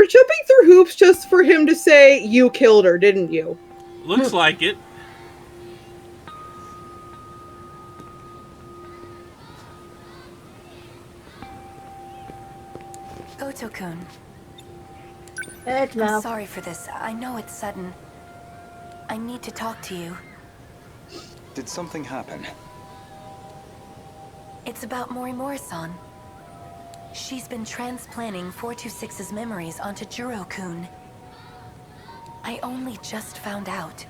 were jumping through hoops just for him to say you killed her, didn't you? Looks like it. Goto-kun. Heck no. I'm sorry for this. I know it's sudden. I need to talk to you. Did something happen? It's about Morimura-san. She's been transplanting 426's memories onto Juro-kun. I only just found out.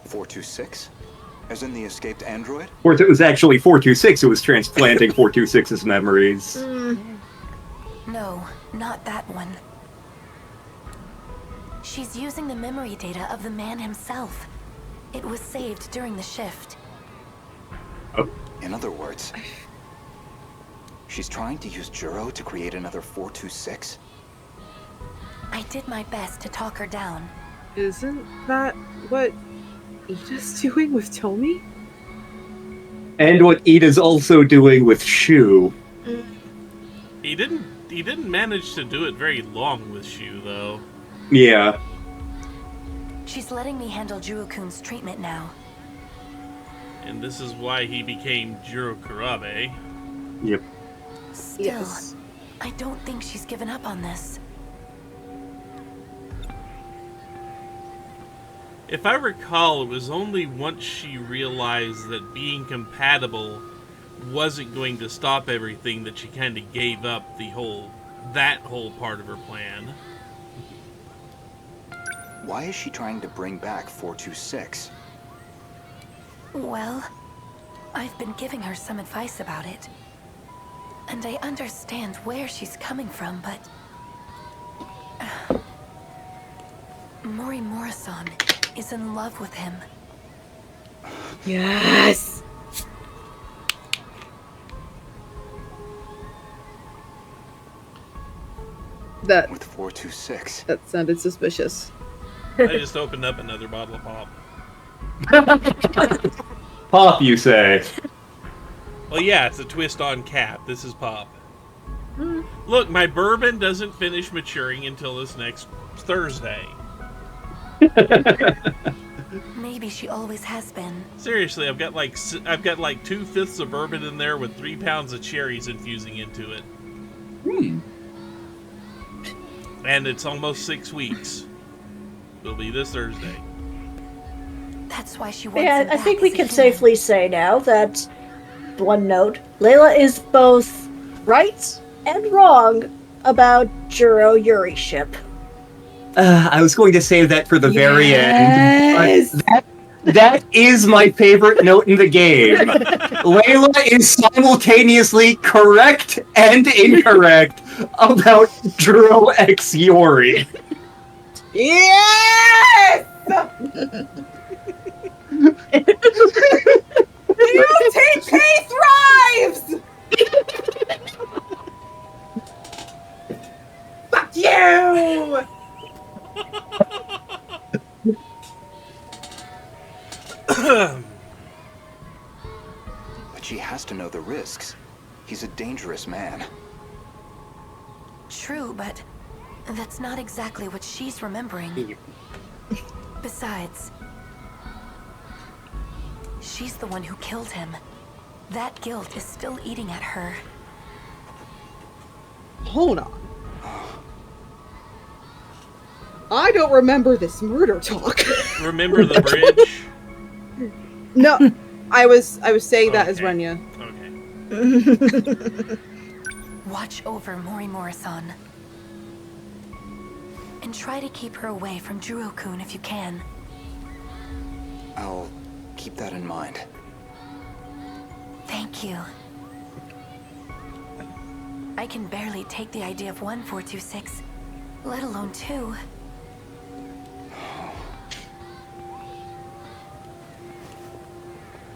426? As in the escaped android? Or it was actually 426 who was transplanting 426's memories. No, not that one. She's using the memory data of the man himself. It was saved during the shift. Oh. In other words, she's trying to use Juro to create another 426? I did my best to talk her down. Isn't that what Ida's doing with Tomi? And what Ida's also doing with Shu. He didn't manage to do it very long with Shu, though. Yeah. She's letting me handle Juro-kun's treatment now. And this is why he became Jiro Kurabe. Yep. Still, Yes. I don't think she's given up on this. If I recall, it was only once she realized that being compatible wasn't going to stop everything that she kind of gave up that whole part of her plan. Why is she trying to bring back 426? Well, I've been giving her some advice about it. And I understand where she's coming from, but... Morimura-san is in love with him. Yes! With 426. That sounded suspicious. I just opened up another bottle of pop. Pop, you say? Well, yeah, it's a twist on cap. This is pop. Look, my bourbon doesn't finish maturing until this next Thursday. Maybe she always has been. Seriously, I've got like 2/5 of bourbon in there with 3 pounds of cherries infusing into it. And it's almost 6 weeks. It'll be this Thursday. That's why she wants Yeah, him I back think we as a can human. safely say now that, one note, Layla is both right and wrong about Juro Yuri ship. I was going to save that for the very end. But that is my favorite note in the game. Layla is simultaneously correct and incorrect about Juro X Yori. Yes! UTK thrives! Fuck you! But she has to know the risks. He's a dangerous man. True, but that's not exactly what she's remembering. Besides, she's the one who killed him. That guilt is still eating at her. Hold on. I don't remember this murder talk. Remember the bridge? No, I was saying that as Okay. Renya. Okay. Watch over Morimura-san. And try to keep her away from Juro-kun if you can. I'll keep that in mind. Thank you. I can barely take the idea of 1426, let alone 2.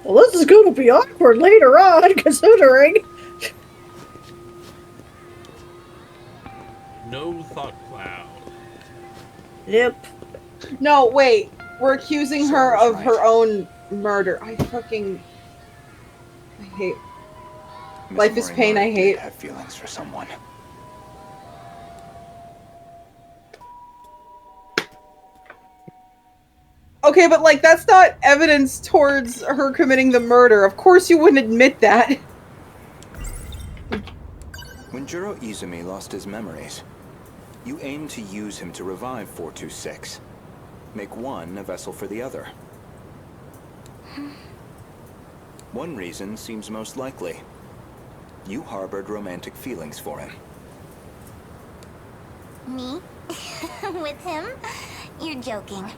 Well, this is going to be awkward later on, considering. No thought cloud. Yep. No, wait. We're accusing her Sarah's of right. her own murder. I hate. Miss Life is pain, I Morimura hate. did have feelings for someone. Okay, but like that's not evidence towards her committing the murder. Of course you wouldn't admit that. When Juro Izumi lost his memories, you aimed to use him to revive 426. Make one a vessel for the other. One reason seems most likely. You harbored romantic feelings for him. Me? With him? You're joking.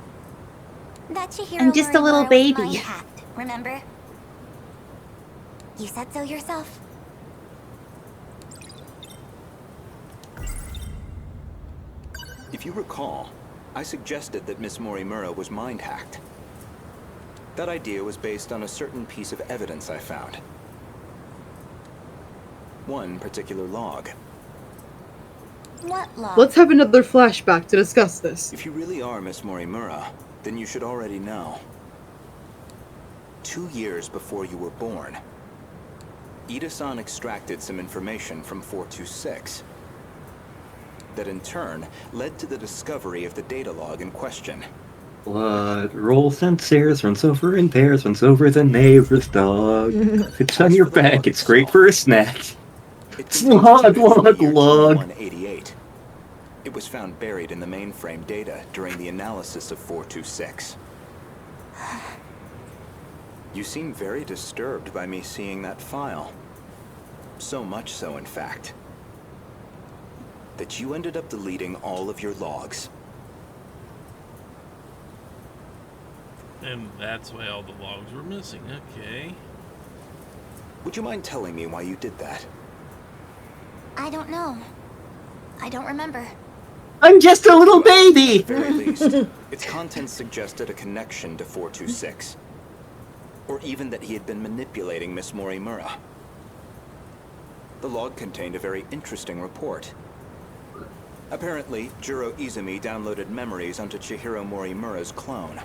That Chihiro I'm just a little Morimura was baby. mind-hacked, remember? You said so yourself. If you recall, I suggested that Miss Morimura was mind-hacked. That idea was based on a certain piece of evidence I found. One particular log. What log? Let's have another flashback to discuss this. If you really are Miss Morimura, then you should already know. 2 years before you were born, Ida-san extracted some information from 426. That in turn led to the discovery of the data log in question. Blood rolls downstairs, runs over in pairs, runs over the neighbor's dog. If it's on your back, it's great for a snack. Slug, log, log. 188. It was found buried in the mainframe data during the analysis of 426. You seem very disturbed by me seeing that file. So much so, in fact, that you ended up deleting all of your logs. And that's why all the logs were missing, okay. Would you mind telling me why you did that? I don't know. I don't remember. I'm just a little baby! At the very least, its contents suggested a connection to 426. Or even that he had been manipulating Miss Morimura. The log contained a very interesting report. Apparently, Juro Izumi downloaded memories onto Chihiro Morimura's clone.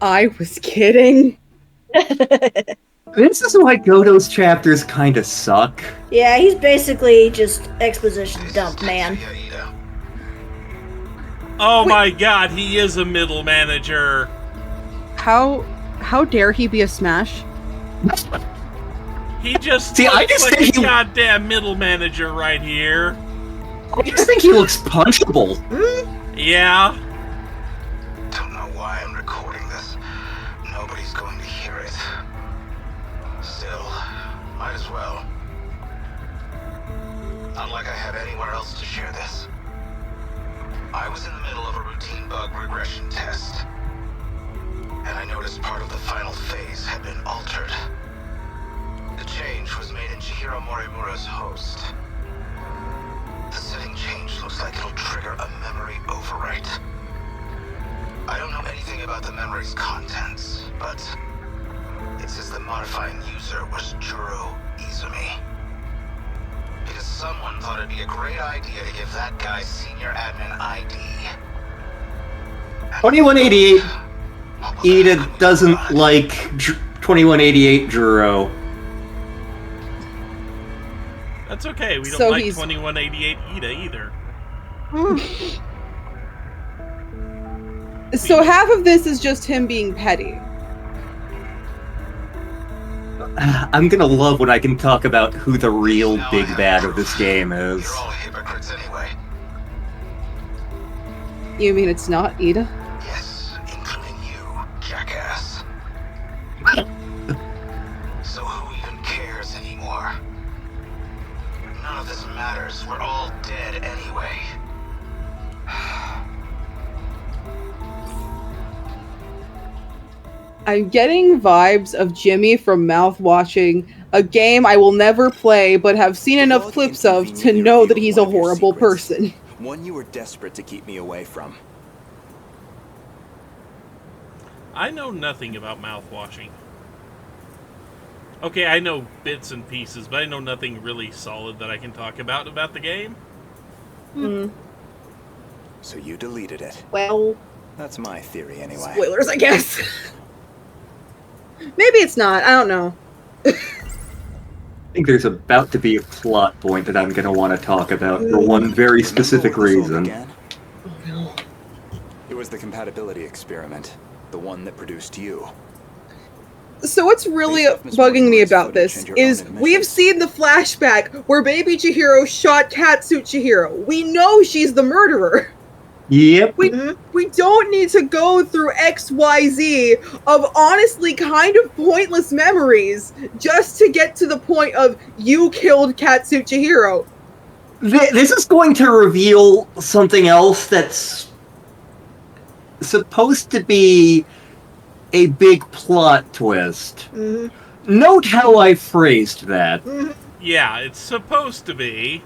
I was kidding. This is why Goto's chapters kinda suck. Yeah, he's basically just exposition dump, man. Oh my god, he is a middle manager. How dare he be a Smash? He just See, I looks just like think a he- goddamn middle manager right here. I just think he looks punchable. Yeah. Don't know why I'm recording this. Nobody's going to hear it. Still, might as well. Not like I have anywhere else to share this. I was in the middle of a routine bug regression test, and I noticed part of the final phase had been altered. The change was made in Chihiro Morimura's host. The setting change looks like it'll trigger a memory overwrite. I don't know anything about the memory's contents, but it says the modifying user was Juro Izumi. Because someone thought it'd be a great idea to give that guy senior admin ID. 2188 Ida doesn't like 2188 Juro. That's okay. We don't So like he's- 2188 Ida either. So half of this is just him being petty. I'm gonna love when I can talk about who the real big bad of this game is. You're all hypocrites anyway. You mean it's not Ida? Yes, including you, jackass. So who even cares anymore? None of this matters. We're all dead anyway. I'm getting vibes of Jimmy from Mouth watching a game I will never play but have seen enough clips of to know that he's a horrible person. One you were desperate to keep me away from. I know nothing about mouthwashing. Okay, I know bits and pieces, but I know nothing really solid that I can talk about the game. So you deleted it. Well, That's my theory anyway. spoilers, I guess. Maybe it's not. I don't know. I think there's about to be a plot point that I'm going to want to talk about for one very specific reason. Oh no. It was the compatibility experiment, the one that produced you. So what's really bugging me about this is we've seen the flashback where baby Chihiro shot catsuit Chihiro. We know she's the murderer. Yep. We don't need to go through XYZ of honestly kind of pointless memories just to get to the point of you killed catsuit Chihiro. This is going to reveal something else that's supposed to be a big plot twist. Note how I phrased that. Yeah, it's supposed to be.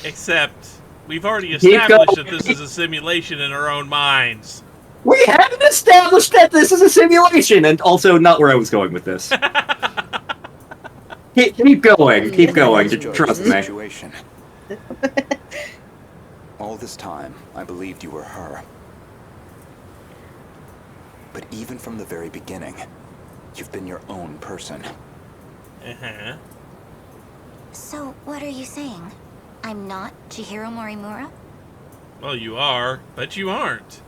Except, we've already established that this is a simulation in our own minds. We haven't established that this is a simulation, and also not where I was going with this. Keep going, trust me. Situation. All this time, I believed you were her. But even from the very beginning, you've been your own person. Uh-huh. So, what are you saying? I'm not Chihiro Morimura? Well, you are, but you aren't.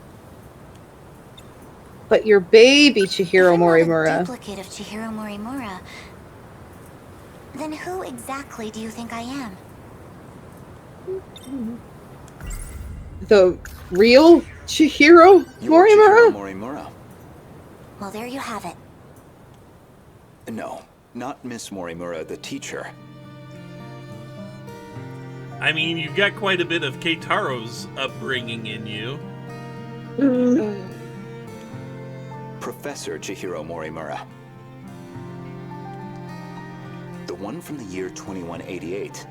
But your baby Chihiro If I'm not Morimura. a duplicate of Chihiro Morimura, then who exactly do you think I am? The real Chihiro You're Morimura? Chihiro Morimura. Well, there you have it. No, not Miss Morimura, the teacher. I mean, you've got quite a bit of Keitaro's upbringing in you. Professor Chihiro Morimura. The one from the year 2188.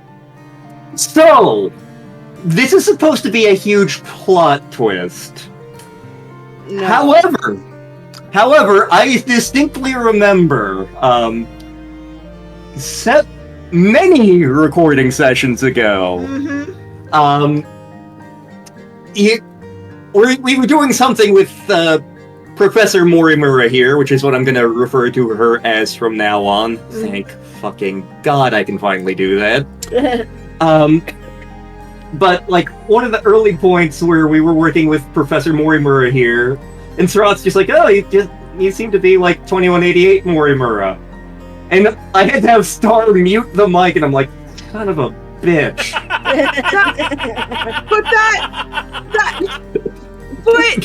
So, this is supposed to be a huge plot twist. No. However, I distinctly remember, many recording sessions ago, we were doing something with Professor Morimura here, which is what I'm going to refer to her as from now on. Thank fucking God I can finally do that. But, like, one of the early points where we were working with Professor Morimura here, and Sarat's just like, oh, you seem to be like 2188 Morimura. And I had to have Star mute the mic, and I'm like, son of a bitch. But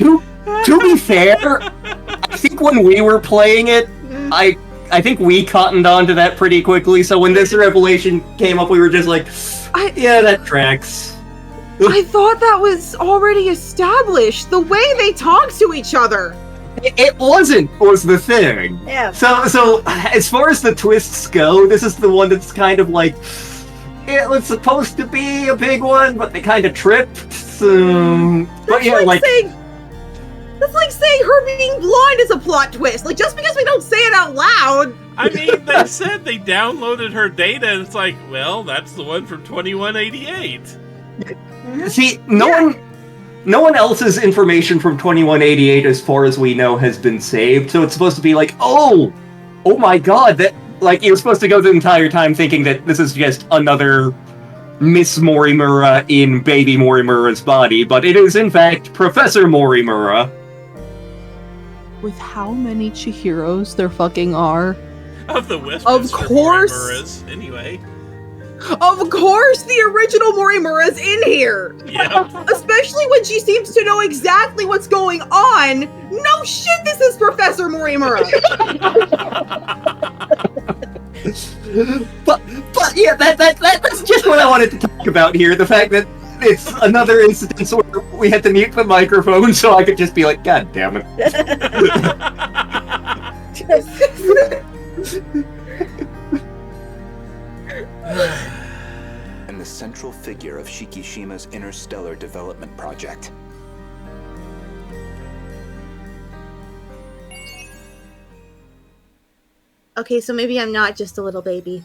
to be fair, I think when we were playing it, I think we cottoned on to that pretty quickly, so when this revelation came up, we were just like, yeah, that tracks. I thought that was already established. The way they talk to each other. It wasn't, was the thing. Yeah. So as far as the twists go, this is the one that's kind of like, it was supposed to be a big one, but they kind of tripped. So, but yeah, that's like saying her being blind is a plot twist. Like, just because we don't say it out loud. I mean, they said they downloaded her data, and it's like, well, that's the one from 2188. See, no one else's information from 2188, as far as we know, has been saved. So it's supposed to be like, oh my God, that, like, you're supposed to go the entire time thinking that this is just another Miss Morimura in baby Morimura's body, but it is in fact Professor Morimura. With how many Chihiros there fucking are? Of the Westminster Of course. Morimuras, anyway. Of course the original Morimura's in here! Yep. Especially when she seems to know exactly what's going on! No shit, this is Professor Morimura! but yeah, that's just what I wanted to talk about here. The fact that it's another instance where we had to mute the microphone so I could just be like, God damn it. And the central figure of Shikishima's interstellar development project. Okay, so maybe I'm not just a little baby.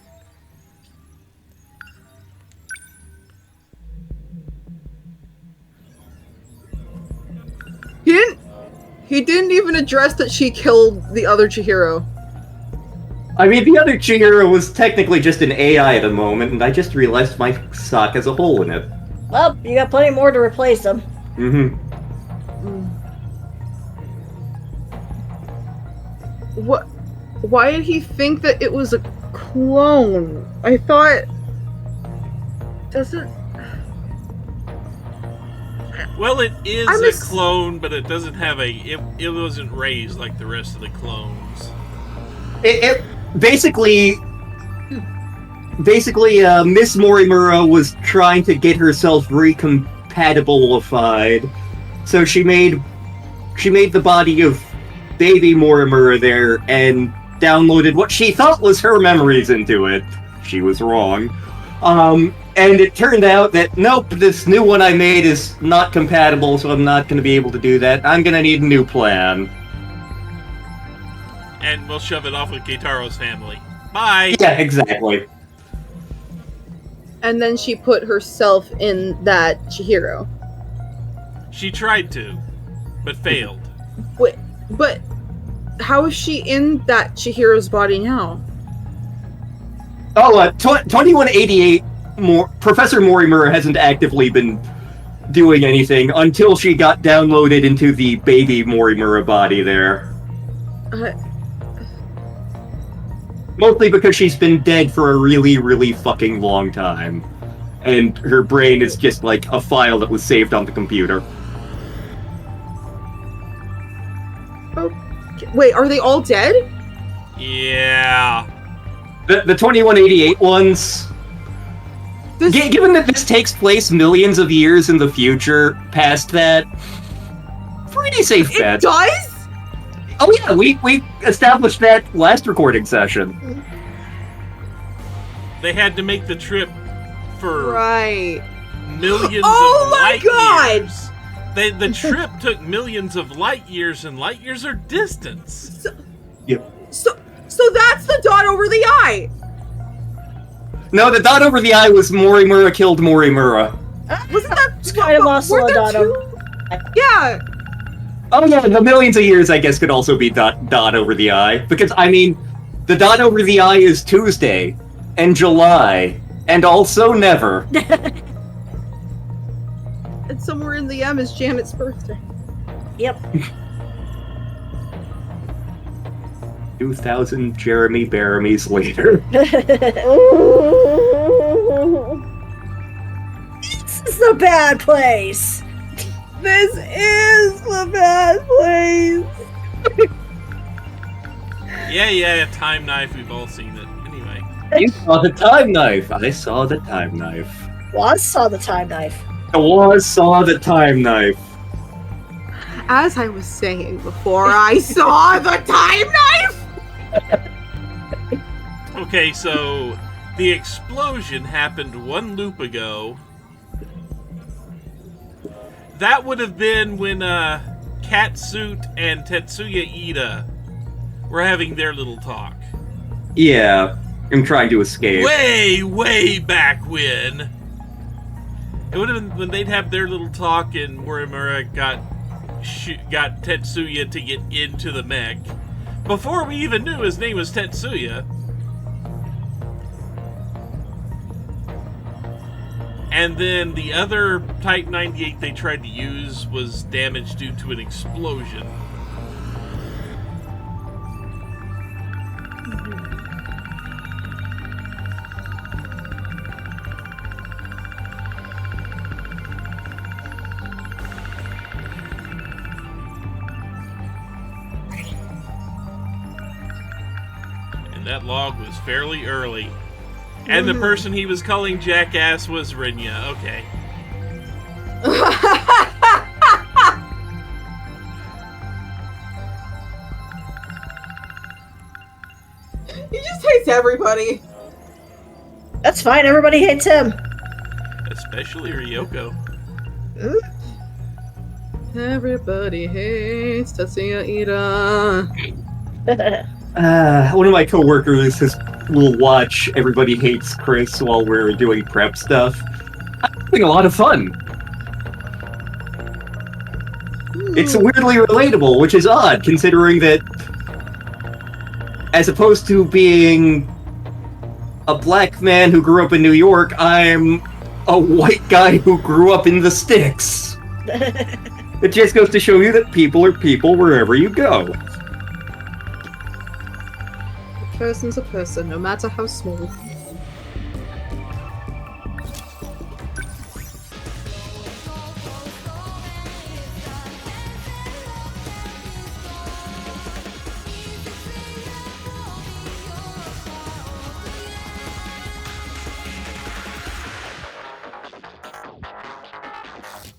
He didn't even address that she killed the other Chihiro. I mean, the other Chihiro was technically just an AI at the moment, and I just realized my sock has a hole in it. Well, you got plenty more to replace them. Mm-hmm. What? Why did he think that it was a clone? I thought... Doesn't... Well, it is a clone, but it doesn't have a... It wasn't raised like the rest of the clones. It basically, Miss Morimura was trying to get herself recompatibilified, so she made the body of baby Morimura there and downloaded what she thought was her memories into it. She was wrong. And it turned out that, nope, this new one I made is not compatible, so I'm not going to be able to do that. I'm going to need a new plan. And we'll shove it off with Keitaro's family. Bye! Yeah, exactly. And then she put herself in that Chihiro. She tried to, but failed. Wait, but how is she in that Chihiro's body now? Oh, 2188, Professor Morimura hasn't actively been doing anything until she got downloaded into the baby Morimura body there. Mostly because she's been dead for a really, really fucking long time. And her brain is just like a file that was saved on the computer. Okay. Wait, are they all dead? Yeah. The 2188 ones... Given that this takes place millions of years in the future, past that, pretty safe bet. It does? Oh yeah, we established that last recording session. They had to make the trip for Oh millions of my god! years. The trip took millions of light years, and light years are distance. So that's the dot over the eye! No, the dot over the eye was Morimura killed Morimura. Wasn't that It's kind of also a dot over. Yeah! Oh yeah, the millions of years I guess could also be dot over the eye. Because, I mean, the dot over the eye is Tuesday, and July, and also never. And somewhere in the M is Janet's birthday. Yep. 2,000 Jeremy Baramies later. This is a bad place. This is the bad place. Yeah, time knife, we've all seen it. Anyway. You saw the time knife. I saw the time knife. Waz saw the time knife. Waz saw the time knife. As I was saying before, I saw the time knife! Okay, so the explosion happened one loop ago. That would have been when Catsuit and Tetsuya Ida were having their little talk. Yeah, I'm trying to escape. Way back when. It would have been when they'd have their little talk and Morimura got Tetsuya to get into the mech. Before we even knew his name was Tetsuya. And then the other Type 98 they tried to use was damaged due to an explosion. And that log was fairly early. And the person he was calling jackass was Renya. Okay. He just hates everybody. That's fine, everybody hates him. Especially Ryoko. Everybody hates Tetsuya Ida. One of my coworkers will watch Everybody Hates Chris while we're doing prep stuff. I'm having a lot of fun. It's weirdly relatable, which is odd, considering that as opposed to being a black man who grew up in New York, I'm a white guy who grew up in the sticks. It just goes to show you that people are people wherever you go. A person's a person, no matter how small.